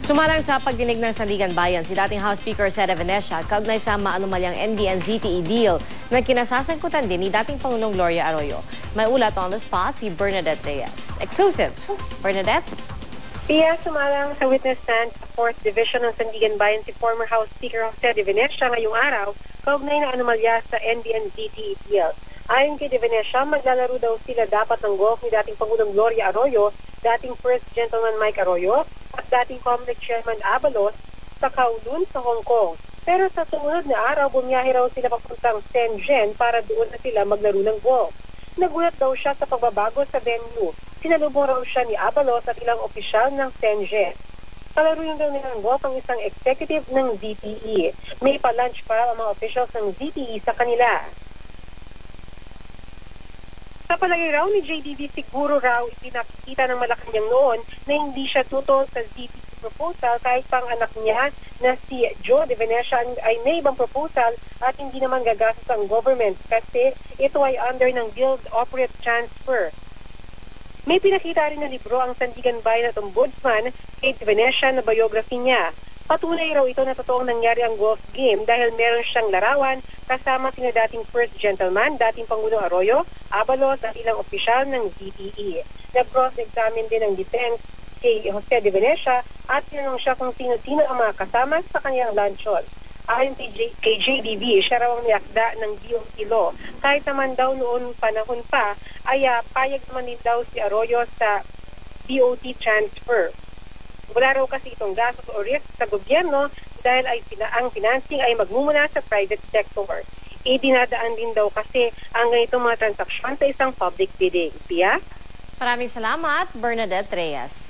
Sumalang sa pagdinig ng Sandigan Bayan si dating House Speaker Sede Venecia kaugnay sa maanumalyang NBN-ZTE deal na kinasasangkutan din ni dating Pangulong Gloria Arroyo. May ulat on the spot si Bernadette Reyes. Exclusive. Bernadette? Pia, sumalang sa witness stand sa 4th Division ng Sandigan Bayan si former House Speaker Sede Venecia ngayong araw kaugnay na anomalya sa NBN-ZTE deal. Ayon kay De Venecia, maglalaro daw sila dapat ng golf ni dating Pangulong Gloria Arroyo, dating First Gentleman Mike Arroyo, at dating Comelec Chairman Abalos sa Kowloon sa Hong Kong. Pero sa sumunod na araw, bumiyahe raw sila papuntang Shenzhen para doon na sila maglaro ng golf. Nagulat daw siya sa pagbabago sa venue. Sinalubong raw siya ni Abalos at ilang opisyal ng Shenzhen. Kalaro yung daw nila ng golf ang isang executive ng ZTE. May pa-lunch para ang mga officials ng ZTE sa kanila. Sa palagay raw ni JDV, siguro raw ipinakikita ng Malacanang noon na hindi siya tutol sa ZTE proposal kahit pang anak niya na si Joe De Venecia ay may ibang proposal at hindi naman gagastos ang government kasi ito ay under ng Build Operate Transfer. May pinakita rin na libro ang Sandigan Bayan at Ombudsman kay De Venecia na biography niya. Patunay raw ito na totoong nangyari ang golf game dahil meron siyang larawan kasama sina dating First Gentleman, dating Pangulong Arroyo, Abalos at ilang opisyal ng ZTE. Nag-cross-examine din ang defense kay Jose De Venecia at tinanong siya kung sino-sino ang mga kasama sa kanyang luncheon. Ayon kay JDV, siya raw ang niakda ng DOT law. Kahit naman daw noon panahon pa, ay payag naman din daw si Arroyo sa DOT transfer. Wala raw kasi itong gastos o risk sa gobyerno dahil ang financing ay magmumula sa private sector. Dinadaan din daw kasi ang ganitong mga transaksyon sa isang public bidding. Pia? Maraming salamat, Bernadette Reyes.